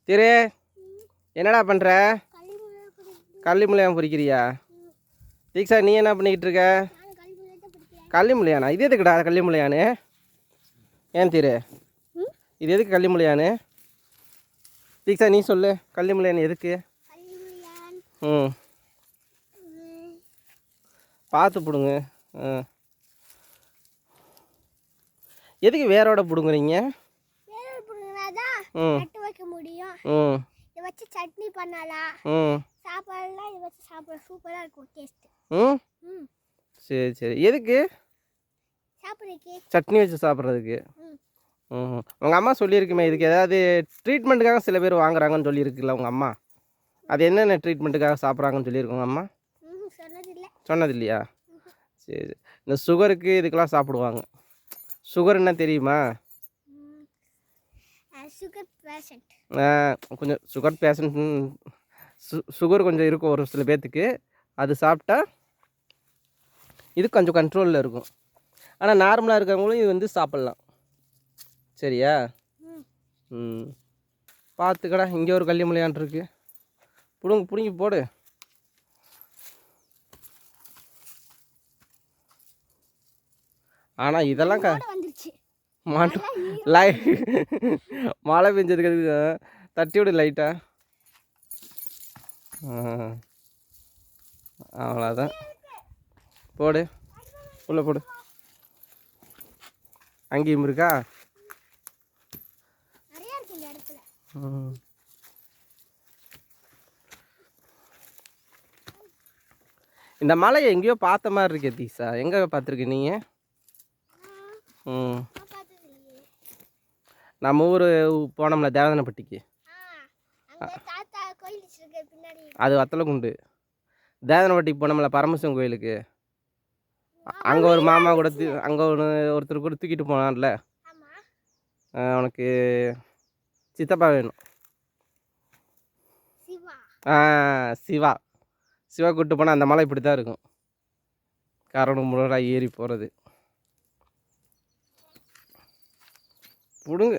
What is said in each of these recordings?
திரு என்னடா பண்ணுற? கள்ளி முளையான் பொறிக்கிறியா? தீக்ஷா நீ என்ன பண்ணிக்கிட்டு இருக்க? கள்ளி முளையானா? இது எதுக்குடா கள்ளி முளையானு? ஏன் திரு இது எதுக்கு கள்ளி முளையானு? தீக்ஷா நீ சொல்லு, கள்ளி முளையான் எதுக்கு? ம் பார்த்து பிடுங்க. எதுக்கு வேரோட பிடுங்குறீங்க? இதை வச்சு சட்னி பண்ணலாம், சாப்பாடுலாம் இதை வச்சு சாப்பிட சூப்பராக இருக்கும் டேஸ்ட். சரி சரி. எதுக்கு சாப்பிட்றதுக்கு? சட்னி வச்சு சாப்பிட்றதுக்கு. உங்கள் அம்மா சொல்லியிருக்குமே இதுக்கு ஏதாவது ட்ரீட்மெண்ட்டுக்காக சில பேர் வாங்குறாங்கன்னு சொல்லியிருக்குல்ல உங்கள் அம்மா? அது என்னென்ன ட்ரீட்மெண்ட்டுக்காக சாப்பிட்றாங்கன்னு சொல்லியிருக்கோங்க அம்மா? சொன்னது இல்லையா? சரி. இந்த சுகருக்கு இதுக்கெல்லாம் சாப்பிடுவாங்க. சுகர் என்ன தெரியுமா? கொஞ்சம் சுகர் பேஷண்ட், சுகர் கொஞ்சம் இருக்கும் ஒரு சில பேர்த்துக்கு. அது சாப்பிட்டா இது கொஞ்சம் கண்ட்ரோலில் இருக்கும். ஆனால் நார்மலாக இருக்கிறவங்களும் இது வந்து சாப்பிட்லாம். சரியா? பார்த்துக்கடா. இங்கே ஒரு கள்ளி முளையான் இருக்கு. பிடுங்கி போடு. ஆனால் இதெல்லாம் மழை பெஞ்சதுக்கு தட்டி விடு லைட்டா. அவ்வளோதான். போடு, உள்ள போடு. அங்கேயும் இருக்கா? இந்த மலையை எங்கேயோ பார்த்த மாதிரி இருக்கே தீக்ஷா. எங்கே பார்த்துருக்க நீங்கள்? நம்ம ஊர் போனோம்ல தேவதானப்பட்டிக்கு, அது வத்தலக்குண்டு. தேவதானப்பட்டிக்கு போனோம்ல பரமசிவன் கோயிலுக்கு, அங்கே ஒரு மாமா கூட அங்கே ஒருத்தர் கூட தூக்கிட்டு போனான்ல, உனக்கு சித்தப்பா வேணும். சிவா கூப்பிட்டு போனால் அந்த மலை இப்படி தான் இருக்கும். கரடு முரடாக ஏறி போகிறது. பிடுங்க.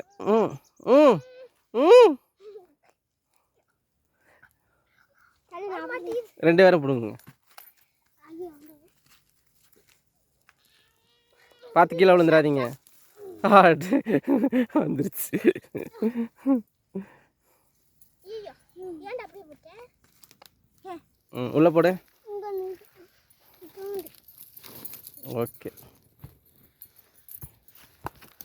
ரெண்டு பேரும் பிடுங்குங்க. பார்த்து கீழே விழுந்துடாதீங்க. வந்துருச்சு. உள்ள போடு. ஓகே.